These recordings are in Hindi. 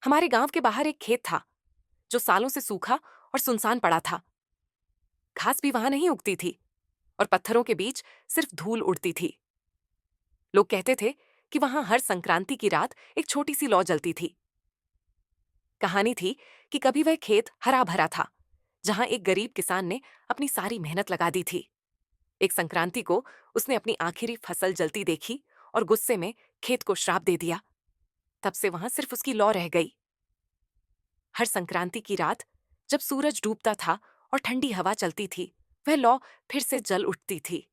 हमारे गांव के बाहर एक खेत था जो सालों से सूखा और सुनसान पड़ा था। घास भी वहां नहीं उगती थी और पत्थरों के बीच सिर्फ धूल उड़ती थी। लोग कहते थे कि वहां हर संक्रांति की रात एक छोटी सी लौ जलती थी। कहानी थी कि कभी वह खेत हरा भरा था जहां एक गरीब किसान ने अपनी सारी मेहनत लगा दी थी। एक संक्रांति को उसने अपनी आखिरी फसल जलती देखी और गुस्से में खेत को श्राप दे दिया। तब से वहां सिर्फ उसकी लौ रह गई। हर संक्रांति की रात जब सूरज डूबता था और ठंडी हवा चलती थी, वह लौ फिर से जल उठती थी।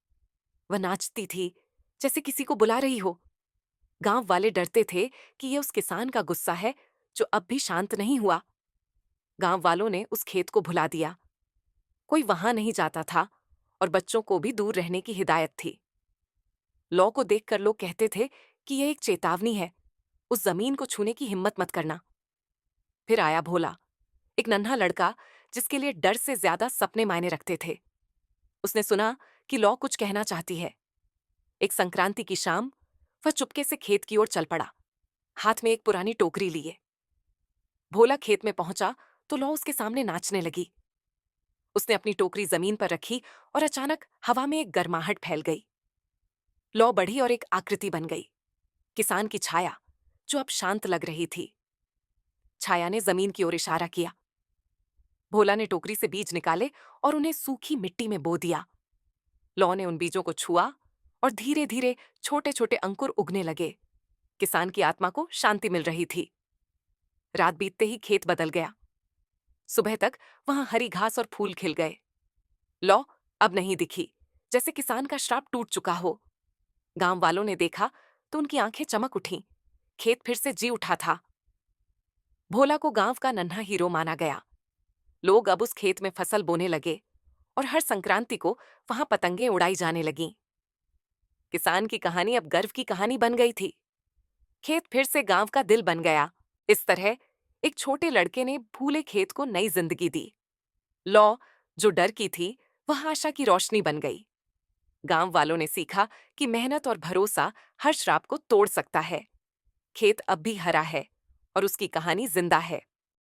वह नाचती थी जैसे किसी को बुला रही हो। गांव वाले डरते थे कि यह उस किसान का गुस्सा है जो अब भी शांत नहीं हुआ। गांव वालों ने उस खेत को भुला दिया। कोई वहां नहीं जाता था और बच्चों को भी दूर रहने की हिदायत थी। लौ को देखकर लोग कहते थे कि यह एक चेतावनी है, उस जमीन को छूने की हिम्मत मत करना। फिर आया भोला, एक नन्हा लड़का जिसके लिए डर से ज्यादा सपने मायने रखते थे। उसने सुना कि लौ कुछ कहना चाहती है। एक संक्रांति की शाम वह चुपके से खेत की ओर चल पड़ा, हाथ में एक पुरानी टोकरी लिए। भोला खेत में पहुंचा तो लौ उसके सामने नाचने लगी। उसने अपनी टोकरी जमीन पर रखी और अचानक हवा में एक गर्माहट फैल गई। लौ बढ़ी और एक आकृति बन गई, किसान की छाया, जो अब शांत लग रही थी। छाया ने जमीन की ओर इशारा किया। भोला ने टोकरी से बीज निकाले और उन्हें सूखी मिट्टी में बो दिया। लौ ने उन बीजों को छुआ और धीरे धीरे छोटे छोटे अंकुर उगने लगे। किसान की आत्मा को शांति मिल रही थी। रात बीतते ही खेत बदल गया। सुबह तक वहां हरी घास और फूल खिल गए। लौ अब नहीं दिखी, जैसे किसान का श्राप टूट चुका हो। गांव वालों ने देखा तो उनकी आंखें चमक उठीं। खेत फिर से जी उठा था। भोला को गांव का नन्हा हीरो माना गया। लोग अब उस खेत में फसल बोने लगे और हर संक्रांति को वहां पतंगे उड़ाई जाने लगीं। किसान की कहानी अब गर्व की कहानी बन गई थी। खेत फिर से गांव का दिल बन गया। इस तरह एक छोटे लड़के ने भूले खेत को नई जिंदगी दी। लौ, जो डर की थी, वह आशा की रोशनी बन गई। गांव वालों ने सीखा कि मेहनत और भरोसा हर श्राप को तोड़ सकता है। खेत अब भी हरा है और उसकी कहानी जिंदा है।